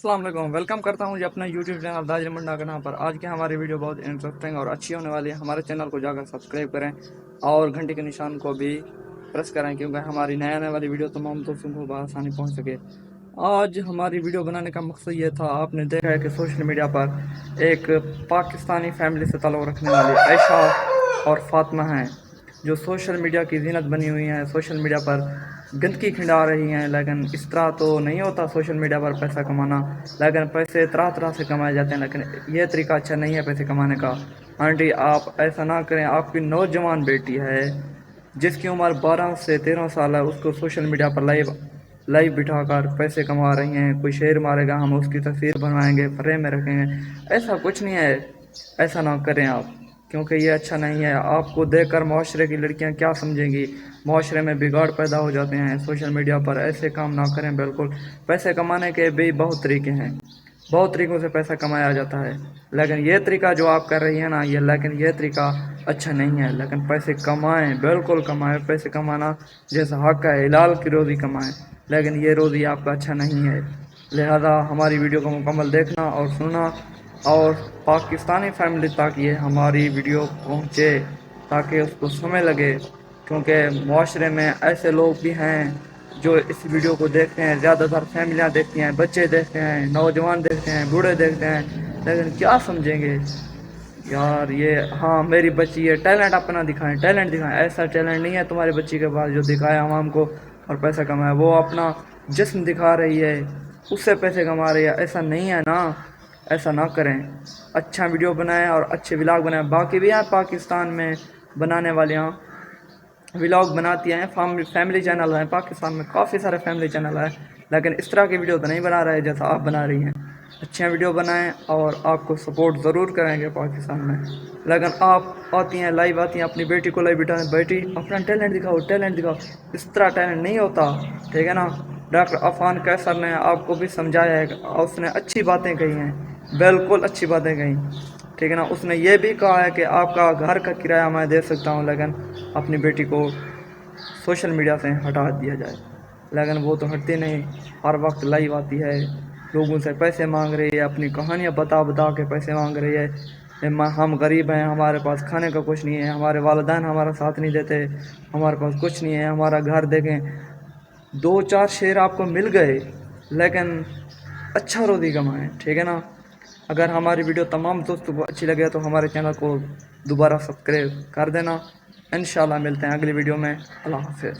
अस्सलाम वालेकुम, वेलकम करता हूँ जी अपना यूट्यूब चैनल दाजर मुंडा के नाम पर। आज की हमारी वीडियो बहुत इंटरेस्टिंग और अच्छी होने वाली है। हमारे चैनल को जाकर सब्सक्राइब करें और घंटे के निशान को भी प्रेस करें, क्योंकि हमारी नया आने वाली वीडियो तमाम दोस्तों को बआसानी पहुँच सके। आज हमारी वीडियो बनाने का मकसद ये था, आपने देखा है कि सोशल मीडिया पर एक पाकिस्तानी फैमिली से ताल्लुक़ रखने वाली आयशा और फातिमा हैं, जो सोशल मीडिया की जीनत बनी हुई हैं, सोशल मीडिया पर गंदगी खिंडा रही हैं। लेकिन इस तरह तो नहीं होता सोशल मीडिया पर पैसा कमाना, लेकिन पैसे तरह तरह से कमाए जाते हैं, लेकिन ये तरीका अच्छा नहीं है पैसे कमाने का। आंटी, आप ऐसा ना करें। आपकी नौजवान बेटी है जिसकी उम्र 12 से 13 साल है, उसको सोशल मीडिया पर लाइव बिठाकर पैसे कमा रही हैं। कोई शेर मारेगा, हम उसकी तस्वीर बनवाएंगे, फ्रेम में रखेंगे। ऐसा कुछ नहीं है, ऐसा ना करें आप, क्योंकि ये अच्छा नहीं है। आपको देखकर माशरे की लड़कियां क्या समझेंगी, माशरे में बिगाड़ पैदा हो जाते हैं। सोशल मीडिया पर ऐसे काम ना करें बिल्कुल। पैसे कमाने के भी बहुत तरीके हैं, बहुत तरीक़ों से पैसा कमाया जाता है, लेकिन ये तरीका जो आप कर रही है ना, ये तरीका अच्छा नहीं है। लेकिन पैसे कमाएं, बिल्कुल कमाएं। पैसे कमाना जैसा हक है, हिलाल की रोज़ी कमाएं, लेकिन ये रोज़ी आपका अच्छा नहीं है। लिहाजा हमारी वीडियो को मुकम्मल देखना और सुनना, और पाकिस्तानी फैमिली तक ये हमारी वीडियो पहुँचे ताकि उसको समय लगे, क्योंकि माशरे में ऐसे लोग भी हैं जो इस वीडियो को देखते हैं। ज़्यादातर फैमिलियाँ देखती हैं, बच्चे देखते हैं, नौजवान देखते हैं, बूढ़े देखते हैं, लेकिन क्या समझेंगे यार ये। हाँ, मेरी बच्ची है, टैलेंट अपना दिखाएं, टैलेंट दिखाएं। ऐसा टैलेंट नहीं है तुम्हारी बच्ची के पास जो दिखाए आवाम को और पैसा कमाए। वो अपना जिस्म दिखा रही है, उससे पैसे कमा रही है। ऐसा नहीं है ना, ऐसा ना करें। अच्छा वीडियो बनाएं और अच्छे व्लॉग बनाएं। बाकी भी हैं पाकिस्तान में बनाने वाले व्लॉग बनाती हैं, फैमिली चैनल हैं पाकिस्तान में, काफ़ी सारे फैमिली चैनल हैं, लेकिन इस तरह की वीडियो तो नहीं बना रहे जैसा आप बना रही हैं। अच्छे वीडियो बनाएं और आपको सपोर्ट ज़रूर करेंगे पाकिस्तान में। लेकिन आप आती हैं, लाइव आती हैं, अपनी बेटी को लाइव बिठा, बेटी अपना टैलेंट दिखाओ, टैलेंट दिखाओ। इस तरह टैलेंट नहीं होता, ठीक है ना। डॉक्टर अफान कैसर ने आपको भी समझाया है, उसने अच्छी बातें कही हैं, बिल्कुल अच्छी बातें कही, ठीक है ना। उसने ये भी कहा है कि आपका घर का किराया मैं दे सकता हूँ, लेकिन अपनी बेटी को सोशल मीडिया से हटा दिया जाए। लेकिन वो तो हटती नहीं, हर वक्त लाइव आती है, लोगों से पैसे मांग रही है, अपनी कहानियाँ बता बता के पैसे मांग रही है। हम गरीब हैं, हमारे पास खाने का कुछ नहीं है, हमारे वालिदैन हमारा साथ नहीं देते, हमारे पास कुछ नहीं है, हमारा घर देखें। 2-4 शेर आपको मिल गए, लेकिन अच्छा रोज़ी कमाएं, ठीक है ना। अगर हमारी वीडियो तमाम दोस्तों को अच्छी लगे तो हमारे चैनल को दोबारा सब्सक्राइब कर देना। इंशाल्लाह मिलते हैं अगली वीडियो में। अल्लाह हाफ़िज़।